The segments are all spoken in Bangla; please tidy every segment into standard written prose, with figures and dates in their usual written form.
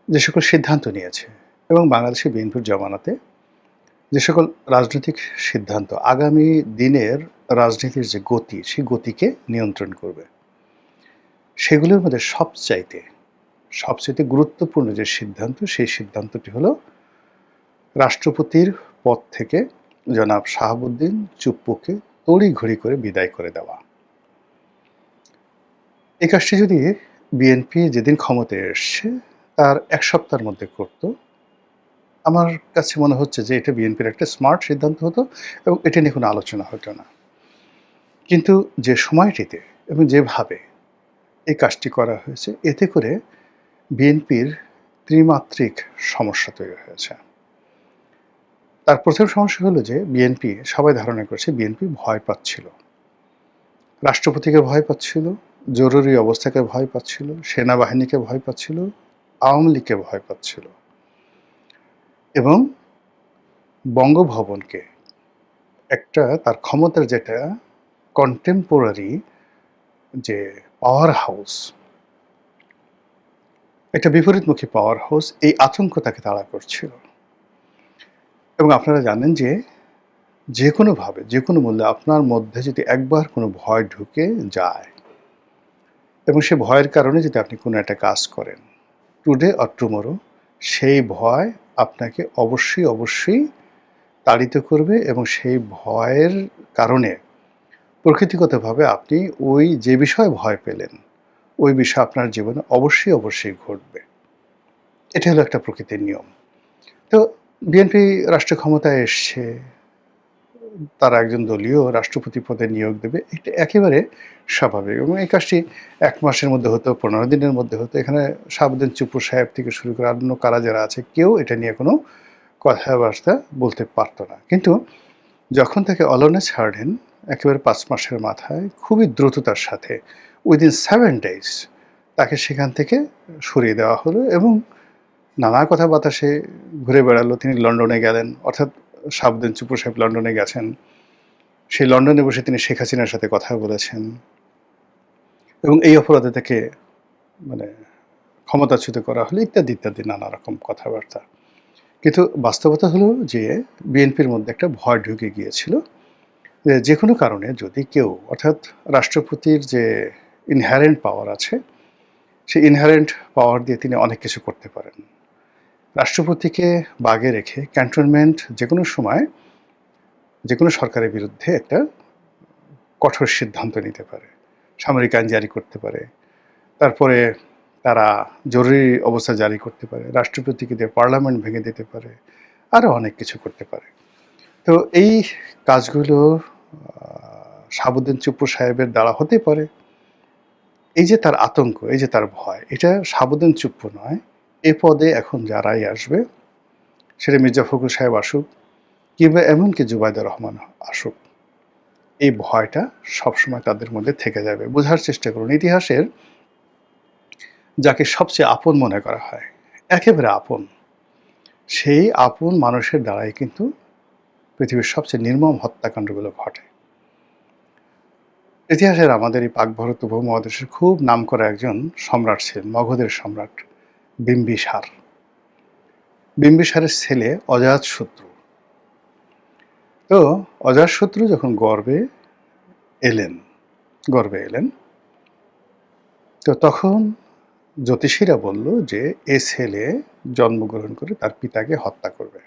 যে সকল সিদ্ধান্ত নিয়েছে এবং বাংলাদেশে বিএনপির জমানাতে যে সকল রাজনৈতিক সিদ্ধান্ত আগামী দিনের রাজনীতির যে গতি, সেই গতিকে নিয়ন্ত্রণ করবে। সেগুলোর মধ্যে সবচাইতে গুরুত্বপূর্ণ যে সিদ্ধান্ত, সেই সিদ্ধান্তটি হলো রাষ্ট্রপতির পদ থেকে জনাব শাহাবুদ্দিন চুপ্পুকে তড়িঘড়ি করে বিদায় করে দেওয়া। এই কাজটি যদি বিএনপি যেদিন ক্ষমতায় এসছে তার ১ সপ্তাহের মধ্যে করত, আমার কাছে মনে হচ্ছে যে এটা বিএনপির একটা স্মার্ট সিদ্ধান্ত হতো এবং এটা নিয়ে কোনো আলোচনা হতো না। কিন্তু যে সময়টিতে এবং যেভাবে এই কাজটি করা হয়েছে, এতে করে বিএনপির ত্রিমাত্রিক সমস্যা তৈরি হয়েছে। তার প্রথম সমস্যা হলো যে বিএনপি, সবাই ধারণা করছে বিএনপি ভয় পাচ্ছিল। রাষ্ট্রপতিকে ভয় পাচ্ছিল, জরুরি অবস্থাকে ভয় পাচ্ছিল, সেনাবাহিনীকে ভয় পাচ্ছিল, আওয়ামী লীগকে ভয় পাচ্ছিল এবং বঙ্গভবনকে, একটা তার ক্ষমতার যেটা কন্টেম্পোরারি যে পাওয়ার হাউস, একটা বিপরীতমুখী পাওয়ার হাউস, এই আতঙ্ক তাকে তাড়া করছিল। এবং আপনারা জানেন যে যেকোনোভাবে, যেকোনো মূল্যে আপনার মধ্যে যদি একবার কোনো ভয় ঢুকে যায় এবং সে ভয়ের কারণে যদি আপনি কোনো একটা কাজ করেন, টুডে অর টুমরো, সেই ভয় আপনাকে অবশ্যই তাড়িত করবে এবং সেই ভয়ের কারণে প্রকৃতিগতভাবে আপনি ওই যে বিষয়ে ভয় পেলেন, ওই বিষয় আপনার জীবনে অবশ্যই ঘটবে। এটা হলো একটা প্রকৃতির নিয়ম। তো বিএনপি রাষ্ট্র ক্ষমতায় এসছে, তারা একজন দলীয় রাষ্ট্রপতি পদে নিয়োগ দেবে, এটা একেবারে স্বাভাবিক এবং এই কাজটি ১ মাসের মধ্যে হতো, ১৫ দিনের মধ্যে হতো। এখানে শাহাবুদ্দিন চুপ্পু সাহেব থেকে শুরু করে অন্য কারা যারা আছে, কেউ এটা নিয়ে কোনো কথাবার্তা বলতে পারত না। কিন্তু যখন তাকে অলনে ছাড়েন, একেবারে ৫ মাসের মাথায় খুবই দ্রুততার সাথে উইদিন 7 ডেজ তাকে সেখান থেকে সরিয়ে দেওয়া হলো এবং নানা কথা বাতাসে ঘুরে বেড়ালো। তিনি লন্ডনে গেলেন, অর্থাৎ শাহাবুদ্দিন চুপ্পু সাহেব লন্ডনে গেছেন। সেই লন্ডনে বসে তিনি শেখ হাসিনার সাথে কথা বলেছেন এবং এই অপরাধে তাকে মানে ক্ষমতাচ্যুত করা হলো ইত্যাদি নানা রকম কথাবার্তা। কিন্তু বাস্তবতা হলো যে বিএনপির মধ্যে একটা ভয় ঢুকে গিয়েছিল যে কোনো কারণে যদি কেউ, অর্থাৎ রাষ্ট্রপতির যে ইনহেরেন্ট পাওয়ার আছে, সেই ইনহেরেন্ট পাওয়ার দিয়ে তিনি অনেক কিছু করতে পারেন। রাষ্ট্রপতিকে বাগে রেখে ক্যান্টনমেন্ট যে কোনো সময় যে কোনো সরকারের বিরুদ্ধে একটা কঠোর সিদ্ধান্ত নিতে পারে, সামরিক আইন জারি করতে পারে, তারপরে তারা জরুরি অবস্থা জারি করতে পারে, রাষ্ট্রপতিকে দিয়ে পার্লামেন্ট ভেঙে দিতে পারে, আরও অনেক কিছু করতে পারে। তো এই কাজগুলো শাহাবুদ্দিন চুপ্পু সাহেবের দ্বারা হতে পারে। এই যে তার আতঙ্ক, এই যে তার ভয়, এটা শাহাবুদ্দিন চুপ্পু নয়, এ পদে এখন যারাই আসবে, সেটা মির্জা ফখরুল সাহেব আসুক কিংবা এমনকি জুবাইদুর রহমান আসুক, এই ভয়টা সবসময় তাদের মধ্যে থেকে যাবে। বোঝার চেষ্টা করুন, ইতিহাসের যাকে সবচেয়ে আপন মনে করা হয়, একেবারে আপন, সেই আপন মানুষের দ্বারাই কিন্তু পৃথিবীর সবচেয়ে নির্মম হত্যাকাণ্ডগুলো ঘটে। ইতিহাসের আমাদের এই পাক ভারত উপমহাদেশের খুব নামকরা একজন সম্রাট ছিলেন, মগধের সম্রাট বিম্বিসার। বিম্বিসারের ছেলে অজাতশত্রু। তো অজাতশত্রু যখন গর্বে এলেন, তো তখন জ্যোতিষীরা বলল যে এ ছেলে জন্মগ্রহণ করে তার পিতাকে হত্যা করবে।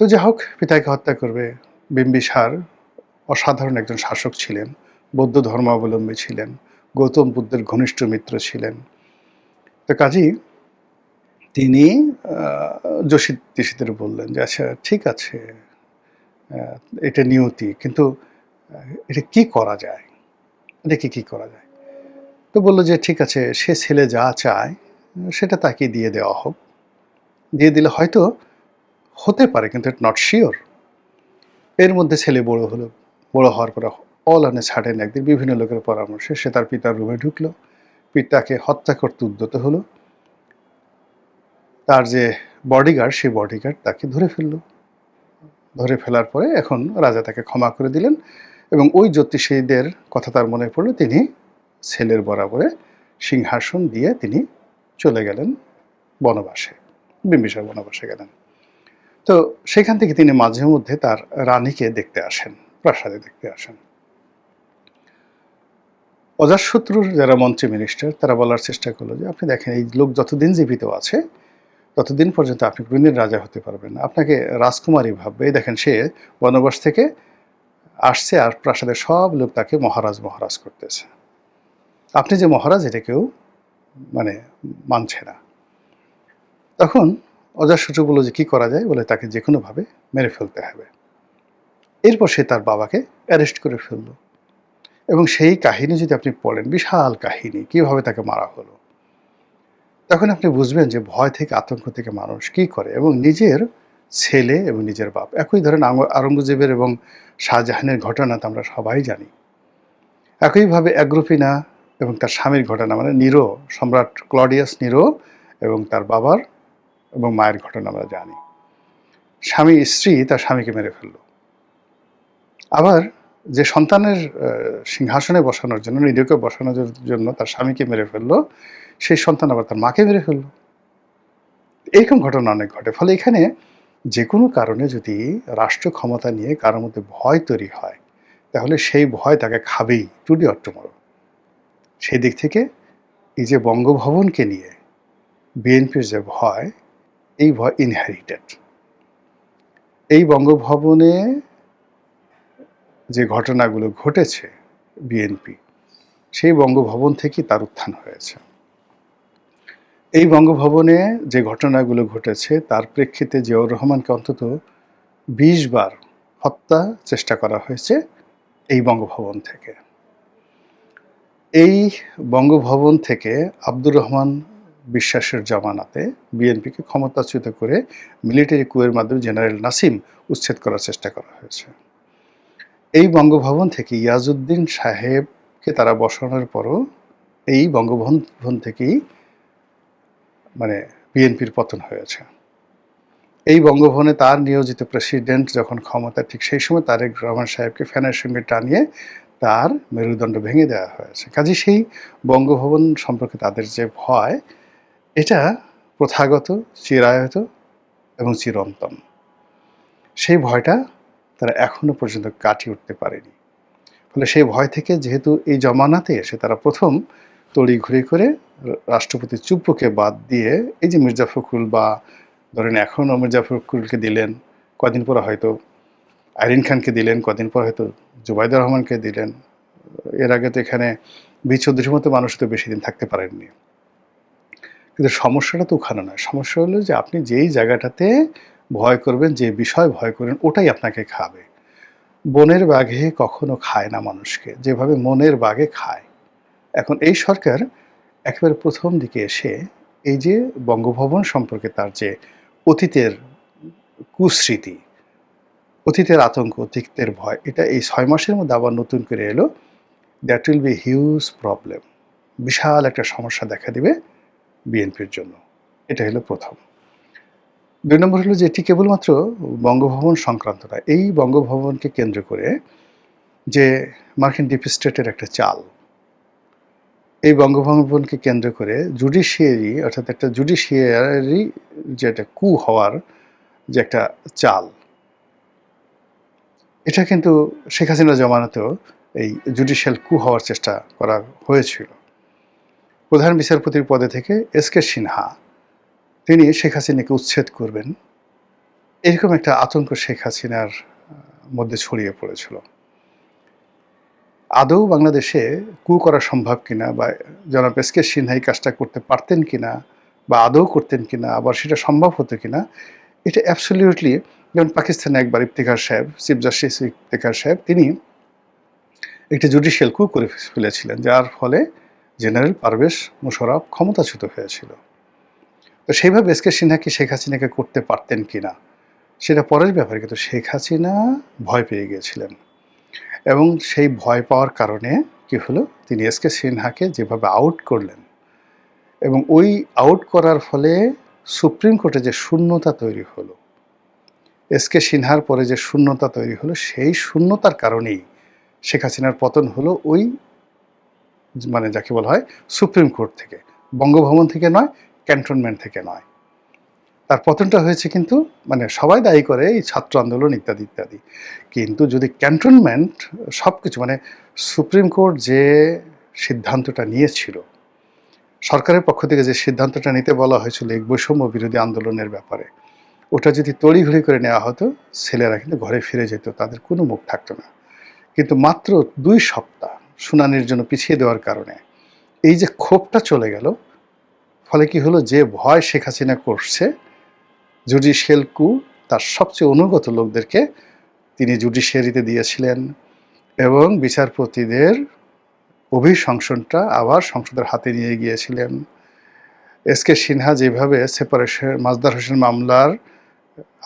তো যা হোক, পিতাকে হত্যা করবে। বিম্বিসার অসাধারণ একজন শাসক ছিলেন, বৌদ্ধ ধর্মাবলম্বী ছিলেন, গৌতম বুদ্ধের ঘনিষ্ঠ মিত্র ছিলেন। তো কাজেই তিনি জ্যোতিষীদের বললেন যে আচ্ছা ঠিক আছে, এটা নিয়তি, কিন্তু এটা কি করা যায়, এটাকে কি করা যায়? তো বলল যে ঠিক আছে, সে ছেলে যা চায় সেটা তাকে দিয়ে দেওয়া হোক। দিয়ে দিলে হয়তো হতে পারে, কিন্তু ইট নট শিওর। এর মধ্যে ছেলে বড় হলো। বড় হওয়ার পরে অল অন এ সাডেন একদিন বিভিন্ন লোকের পরামর্শে সে তার পিতার রুমে ঢুকলো, পিতাকে হত্যা করতে উদ্যত হলো। তার যে বডিগার্ড, সেই বডিগার্ড তাকে ধরে ফেললো। ধরে ফেলার পরে এখন রাজা তাকে ক্ষমা করে দিলেন এবং ওই জ্যোতিষীদের কথা তার মনে পড়লো, তিনি ছেলের বরাবরে সিংহাসন দিয়ে তিনি চলে গেলেন বনবাসে, বিম্বিসার বনবাসে গেলেন। তো সেখান থেকে তিনি মাঝে মধ্যে তার রানীকে দেখতে আসেন, প্রাসাদে দেখতে আসেন। অজাতশত্রুর যারা মন্ত্রী মিনিস্টার তারা বলার চেষ্টা করলো যে আপনি দেখেন এই লোক যতদিন জীবিত আছে ততদিন পর্যন্ত আপনি কোনদিন রাজা হতে পারবেন না, আপনাকে রাজকুমারী ভাববে। এই দেখেন সে বনবাস থেকে আসছে আর প্রাসাদের সব লোক তাকে মহারাজ মহারাজ করতেছে, আপনি যে মহারাজ এটা কেউ মানে মানছে না। তখন অজাতশত্রু বলল যে কি করা যায়, বলে তাকে যে কোনোভাবে মেরে ফেলতে হবে। এরপর সে তার বাবাকে অ্যারেস্ট করে ফেলল এবং সেই কাহিনী যদি আপনি পড়েন, বিশাল কাহিনী কিভাবে তাকে মারা হলো, তখন আপনি বুঝবেন যে ভয় থেকে আতঙ্ক থেকে মানুষ কি করে। এবং নিজের ছেলে এবং নিজের বাপ একই ধরেন আওরঙ্গজেবের এবং শাহজাহানের ঘটনা তো আমরা সবাই জানি। একইভাবে অ্যাগ্রিপিনা এবং তার স্বামীর ঘটনা, মানে নিরো, সম্রাট ক্লডিয়াস নিরো এবং তার বাবার এবং মায়ের ঘটনা আমরা জানি। স্ত্রী তার স্বামীকে মেরে ফেলল। আবার যে সন্তানের সিংহাসনে বসানোর জন্য, নিরোকে বসানোর জন্য তার স্বামীকে মেরে ফেললো, সেই সন্তান আবার তার মাকে মেরে ফেললো। এইরকম ঘটনা অনেক ঘটে। ফলে এখানে যে কোনো কারণে যদি রাষ্ট্র ক্ষমতা নিয়ে কারোর মধ্যে ভয় তৈরি হয়, তাহলে সেই ভয় তাকে খাবেই, টুডে অর টুমরো। সেই দিক থেকে এই যে বঙ্গভবনকে নিয়ে বিএনপির যে ভয়, এই ভয় ইনহেরিটেড। এই বঙ্গভবনে যে ঘটনাগুলো ঘটেছে বিএনপি, সেই বঙ্গভবন থেকেই তার উত্থান হয়েছে। এই বঙ্গভবনে যে ঘটনাগুলো ঘটেছে তার প্রেক্ষিতে জিয়াউর রহমানকে অন্তত ২০ বার হত্যা চেষ্টা করা হয়েছে এই বঙ্গভবন থেকে। এই বঙ্গভবন থেকে আব্দুর রহমান বিশ্বাসের জামানাতে বিএনপিকে ক্ষমতাচ্যুত করে মিলিটারি কুয়ের মাধ্যমে জেনারেল নাসিম উচ্ছেদ করার চেষ্টা করা হয়েছে। এই বঙ্গভবন থেকে ইয়াজউদ্দিন সাহেবকে তারা বসানোর পরও এই বঙ্গভবন থেকেই মানে বিএনপির পতন হয়েছে। এই বঙ্গভবনে তার নিয়োজিত প্রেসিডেন্ট যখন ক্ষমতা, ঠিক সেই সময় তারেক রহমান সাহেবকে ফ্যানের সঙ্গে টানিয়ে তার মেরুদণ্ড ভেঙে দেওয়া হয়েছে। কাজে সেই বঙ্গভবন সম্পর্কে তাদের যে ভয়, এটা প্রথাগত, চিরায়ত এবং চিরন্তন। সেই ভয়টা তারা এখনো পর্যন্ত কাটিয়ে উঠতে পারেনি। ফলে সেই ভয় থেকে যেহেতু এই জমানাতে এসে তারা প্রথম তড়িঘড়ি করে রাষ্ট্রপতি চুপ্পুকে বাদ দিয়ে এই যে মির্জা ফখরুল, বা ধরেন এখনও মির্জা ফখরুলকে দিলেন, কদিন পর হয়তো আইরিন খানকে দিলেন, কদিন পর হয়তো জুবাইদুর রহমানকে দিলেন। এর আগে তো এখানে বি চৌধুরীর মতো মানুষ তো বেশি দিন থাকতে পারেননি। কিন্তু সমস্যাটা তো ওখানে নয়। সমস্যা হলো যে আপনি যেই জায়গাটাতে ভয় করবেন, যে বিষয় ভয় করেন, ওটাই আপনাকে খাবে। বনের বাঘে কখনো খায় না মানুষকে, যেভাবে মনের বাঘে খায়। এখন এই সরকার একেবারে প্রথম দিকে এসে এই যে বঙ্গভবন সম্পর্কে তার যে অতীতের কুস্মৃতি, অতীতের আতঙ্ক, অতীতের ভয়, এটা এই ৬ মাসের মধ্যে আবার নতুন করে এলো। That will be huge problem. বিশাল একটা সমস্যা দেখা দিবে বিএনপির জন্য। এটা হলো প্রথম। ২ নম্বর হলো যে এটি কেবলমাত্র বঙ্গভবন সংক্রান্ত নয়। এই বঙ্গভবনকে কেন্দ্র করে যে মার্কিন ডিপ স্টেটের একটা চাল, এই বঙ্গভবনকে কেন্দ্র করে জুডিশিয়ারি, অর্থাৎ একটা জুডিশিয়ারি যে একটা কু হওয়ার যে একটা চাল, এটা কিন্তু শেখ হাসিনা জমানাতেও এই জুডিশিয়াল কু হওয়ার চেষ্টা করা হয়েছিল। প্রধান বিচারপতির পদে থেকে এস.কে. সিনহা, তিনি শেখ হাসিনাকে উচ্ছেদ করবেন, এরকম একটা আতঙ্ক শেখ হাসিনার মধ্যে ছড়িয়ে পড়েছিল। আদৌ বাংলাদেশে কু করা সম্ভব কিনা, বা জনাব এস.কে. সিনহা এই কাজটা করতে পারতেন কিনা, বা আদৌ করতেন কিনা, আবার সেটা সম্ভব হতো কিনা, এটা অ্যাবসলিউটলি, যেমন পাকিস্তানে একবার ইফতেখার সাহেব, চিফ জাস্টিস ইফতেখার সাহেব, তিনি একটি জুডিশিয়াল কু করে ফেলেছিলেন, যার ফলে জেনারেল পারভেজ মোশাররফ ক্ষমতাচ্যুত হয়েছিল। তো সেইভাবে এস.কে. সিনহা কি শেখ হাসিনাকে করতে পারতেন কিনা সেটা পরের ব্যাপার, কিন্তু শেখ হাসিনা ভয় পেয়ে গিয়েছিলেন এবং সেই ভয় পাওয়ার কারণে কি হলো, তিনি এস.কে. সিনহাকে যেভাবে আউট করলেন, এবং ওই আউট করার ফলে সুপ্রিম কোর্টে যে শূন্যতা তৈরি হলো, এস.কে. সিনহার পরে যে শূন্যতা তৈরি হলো, সেই শূন্যতার কারণেই শেখ হাসিনার পতন হলো, ওই মানে যাকে বলা হয় সুপ্রিম কোর্ট থেকে, বঙ্গভবন থেকে নয়, ক্যান্টনমেন্ট থেকে নয়। তার পতনটা হয়েছে কিন্তু মানে সবাই দায়ী করে এই ছাত্র আন্দোলন ইত্যাদি ইত্যাদি। কিন্তু যদি ক্যান্টনমেন্ট সবকিছু মানে সুপ্রিম কোর্ট যে সিদ্ধান্তটা নিয়েছিল, সরকারের পক্ষ থেকে যে সিদ্ধান্তটা নিতে বলা হয়েছিল এই বৈষম্য বিরোধী আন্দোলনের ব্যাপারে, ওটা যদি তড়িঘড়ি করে নেওয়া হতো, ছেলেরা কিন্তু ঘরে ফিরে যেত, তাদের কোনো মুখ থাকতো না। কিন্তু মাত্র 2 সপ্তাহ শুনানির জন্য পিছিয়ে দেওয়ার কারণে এই যে ক্ষোভটা চলে গেল, ফলে কি হলো, যে ভয় শেখ হাসিনা করছে জুডিশিয়াল কু, তার সবচেয়ে অনুগত লোকদেরকে তিনি জুডিশিয়ারিতে দিয়েছিলেন এবং বিচারপতিদের অভিশংসনটা আবার সংসদের হাতে নিয়ে গিয়েছিলেন। এস.কে. সিনহা যেভাবে সেপারেশন মাজদার হোসেন মামলার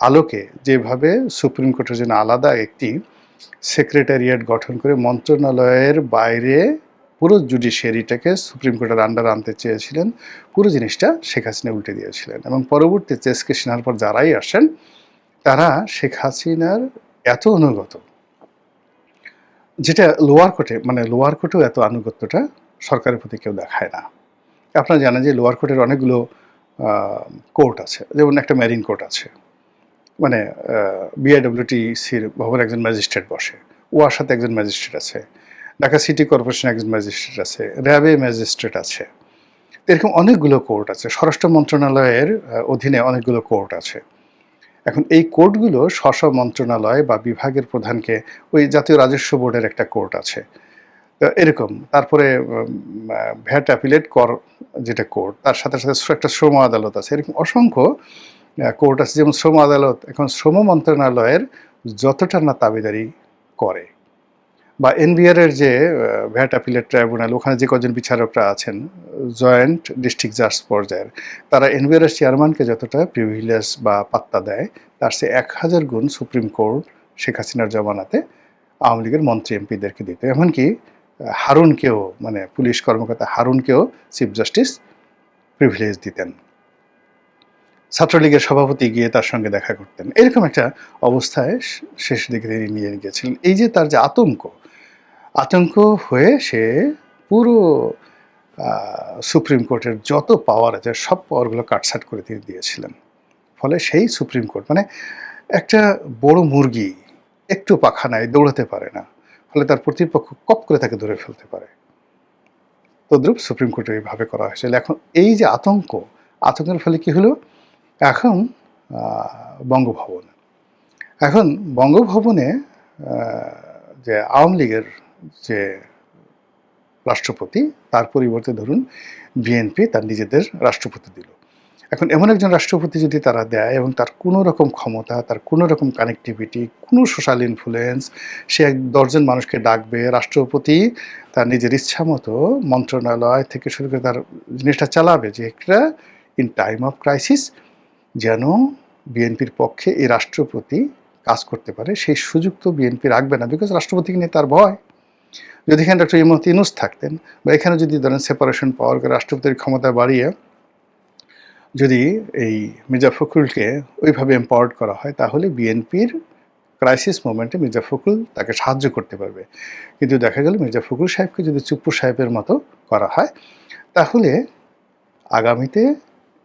আলোকে যেভাবে সুপ্রিম কোর্টের জন্য আলাদা একটি সেক্রেটারিয়েট গঠন করে মন্ত্রণালয়ের বাইরে পুরো জুডিশিয়ারিটাকে সুপ্রিম কোর্টের আন্ডারে আনতে চেয়েছিলেন, পুরো জিনিসটা শেখ হাসিনা উল্টে দিয়েছিলেন। এবং পরবর্তীতে এস.কে. সিনহার পর যারাই আসেন তারা শেখ হাসিনার এত অনুগত, যেটা লোয়ার কোর্টে মানে লোয়ার কোর্টেও এত আনুগত্যটা সরকারের প্রতি কেউ দেখায় না। আপনারা জানেন যে লোয়ার কোর্টের অনেকগুলো কোর্ট আছে, যেমন একটা মেরিন কোর্ট আছে, মানে বিআইডব্লিউটিসির ভবনে একজন ম্যাজিস্ট্রেট বসে, ওয়াসাতে একজন ম্যাজিস্ট্রেট আছে, ঢাকা সিটি কর্পোরেশনে একজন ম্যাজিস্ট্রেট আছে, র্যাবে ম্যাজিস্ট্রেট আছে, এরকম অনেকগুলো কোর্ট আছে। স্বরাষ্ট্র মন্ত্রণালয়ের অধীনে অনেকগুলো কোর্ট আছে। এখন এই কোর্টগুলো স্ব মন্ত্রণালয় বা বিভাগের প্রধানকে, ওই জাতীয় রাজস্ব বোর্ডের একটা কোর্ট আছে এরকম, তারপরে ভ্যাট অ্যাপিলেট কর যেটা কোর্ট, তার সাথে সাথে একটা শ্রম আদালত আছে, এরকম অসংখ্য কোর্ট আছে। যেমন শ্রম আদালত এখন শ্রম মন্ত্রণালয়ের যতটা না দাবিদারি করে, বা এনবিআরের যে ভ্যাট অ্যাপিলেট ট্রাইব্যুনাল, ওখানে যে কজন বিচারকরা আছেন জয়েন্ট ডিস্ট্রিক্ট জাজ পর্যায়ের, তারা এনবিআরের চেয়ারম্যানকে যতটা প্রিভিলেজ বা পাত্তা দেয়, তার সে 1000 গুণ সুপ্রিম কোর্ট শেখ হাসিনার জমানাতে আওয়ামী লীগের মন্ত্রী এমপিদেরকে দিত। এমনকি হারুনকেও, মানে পুলিশ কর্মকর্তা হারুনকেও চিফ জাস্টিস প্রিভিলেজ দিতেন। ছাত্রলীগের সভাপতি গিয়ে তার সঙ্গে দেখা করতেন। এরকম একটা অবস্থায় শেষ দিকে তিনি নিয়ে গিয়েছিলেন। এই যে তার যে আতঙ্ক হয়ে সে পুরো সুপ্রিম কোর্টের যত পাওয়ার আছে সব পাওয়ারগুলো কাটছাট করে তিনি দিয়েছিলেন। ফলে সেই সুপ্রিম কোর্ট মানে একটা বড় মুরগি, একটু পাখা নাই, দৌড়াতে পারে না, ফলে তার প্রতিপক্ষ কপ করে তাকে ধরে ফেলতে পারে। তদ্রুপ সুপ্রিম কোর্টে এইভাবে করা হয়েছিল। এখন এই যে আতঙ্কের ফলে কি হলো, এখন বঙ্গভবনে যে আওয়ামী লীগের যে রাষ্ট্রপতি, তার পরিবর্তে ধরুন বিএনপি তার নিজেদের রাষ্ট্রপতি দিল। এখন এমন একজন রাষ্ট্রপতি যদি তারা দেয় এবং তার কোনো রকম ক্ষমতা, তার কোনো রকম কানেক্টিভিটি, কোনো সোশ্যাল ইনফ্লুয়েন্স, সে 10 জন মানুষকে ডাকবে, রাষ্ট্রপতি তার নিজের ইচ্ছা মতো মন্ত্রণালয় থেকে শুরু করে তার জিনিসটা চালাবে, যে একটা ইন টাইম অফ ক্রাইসিস যেন বিএনপির পক্ষে এই রাষ্ট্রপতি কাজ করতে পারে, সেই সুযোগ তো বিএনপি রাখবে না, বিকজ রাষ্ট্রপতিকে নিয়ে তার ভয়। যদি এখানে ডক্টর ইউনূস থাকতেন, বা এখানে যদি ধরেন সেপারেশন পাওয়ার করে রাষ্ট্রপতির ক্ষমতা বাড়িয়ে যদি এই মির্জা ফখরুলকে ওইভাবে এম্পাওয়ার্ড করা হয়, তাহলে বিএনপির ক্রাইসিস মোমেন্টে মির্জা ফখরুল তাকে সাহায্য করতে পারবে। কিন্তু দেখা গেল মির্জা ফখরুল সাহেবকে যদি চুপ্পু সাহেবের মতো করা হয়, তাহলে আগামীতে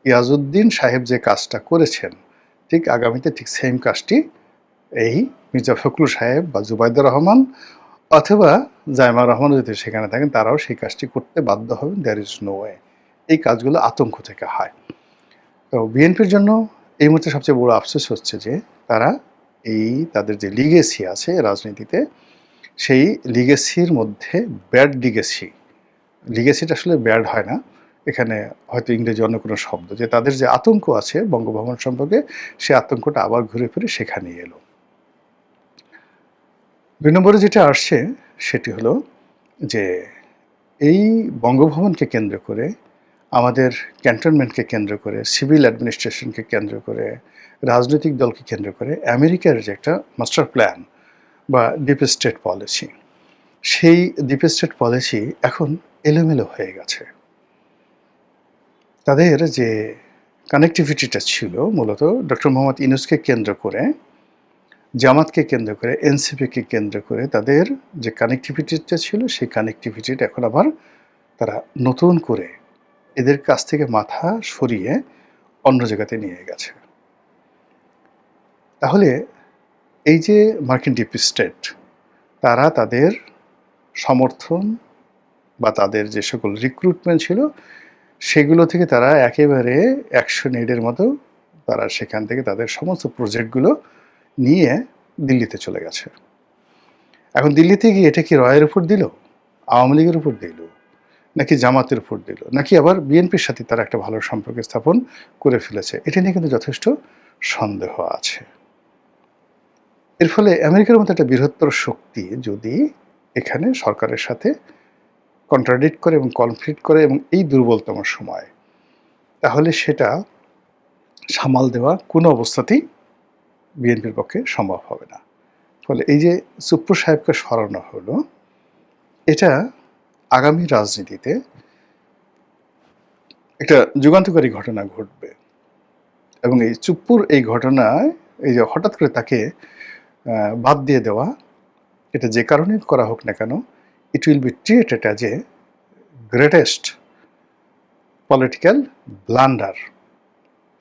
ইয়াজউদ্দিন সাহেব যে কাজটা করেছেন, ঠিক আগামীতে ঠিক সেম কাজটি এই মির্জা ফখরুল সাহেব বা জুবাইদুর রহমান অথবা জাইমা রহমান যদি সেখানে থাকেন, তারাও সেই কাজটি করতে বাধ্য হবেন। There is no way. এই কাজগুলো আতঙ্ক থেকে হয়। তো বিএনপির জন্য এই মুহূর্তে সবচেয়ে বড় আফসোস হচ্ছে যে তারা তাদের যে লিগেসি আছে রাজনীতিতে, সেই লিগেসির মধ্যে ব্যাড লিগেসিটা আসলে ব্যাড হয় না, এখানে হয়তো ইংরেজি অন্য কোনো শব্দ, যে তাদের যে আতঙ্ক আছে বঙ্গভবন সম্পর্কে, সে আতঙ্কটা আবার ঘুরে ফিরে সেখানেই এলো। 2 নম্বরে যেটা আসছে সেটি হলো যে এই বঙ্গভবনকে কেন্দ্র করে, আমাদের ক্যান্টনমেন্টকে কেন্দ্র করে, সিভিল অ্যাডমিনিস্ট্রেশনকে কেন্দ্র করে, রাজনৈতিক দলকে কেন্দ্র করে আমেরিকার যে একটা মাস্টার প্ল্যান বা ডিপ স্টেট পলিসি, সেই ডিপ স্টেট পলিসি এখন এলোমেলো হয়ে গেছে। তাদের যে কানেক্টিভিটিটা ছিল মূলত ডক্টর মোহাম্মদ ইউনূসকে কেন্দ্র করে, জামাতকে কেন্দ্র করে, এনসিপিকে কেন্দ্র করে তাদের যে কানেক্টিভিটিটা ছিল, সেই কানেক্টিভিটিটা এখন আবার তারা নতুন করে এদের কাছ থেকে মাথা সরিয়ে অন্য জায়গাতে নিয়ে গেছে। তাহলে এই যে মার্কিন ডিপ স্টেট, তারা তাদের সমর্থন বা তাদের যে সকল রিক্রুটমেন্ট ছিল, সেগুলো থেকে তারা একেবারে অ্যাকশন এইডের মতো তারা সেখান থেকে তাদের সমস্ত প্রজেক্টগুলো নিয়ে দিল্লিতে চলে গেছে। এখন দিল্লিতে গিয়ে এটা কি রয়ের উপর দিল, আওয়ামী লীগের উপর দিল, নাকি জামাতের উপর দিল, নাকি আবার বিএনপির সাথে তারা একটা ভালো সম্পর্ক স্থাপন করে ফেলেছে, এটা নিয়ে কিন্তু যথেষ্ট সন্দেহ আছে। এর ফলে আমেরিকার মতো একটা বৃহত্তর শক্তি যদি এখানে সরকারের সাথে কন্ট্রাডিক্ট করে এবং কনফ্লিক্ট করে এবং এই দুর্বলতম সময়, তাহলে সেটা সামাল দেওয়া কোনো অবস্থাতেই বিএনপির পক্ষে সম্ভব হবে না। ফলে এই যে সুপ্রু সাহেবকে সরানো হলো, এটা আগামী রাজনীতিতে একটা যুগান্তকারী ঘটনা ঘটবে। এবং এই চুপ্পুর এই ঘটনায় এই যে হঠাৎ করে তাকে বাদ দিয়ে দেওয়া, এটা যে কারণে করা হোক না কেন, it will be treated as a greatest political blunder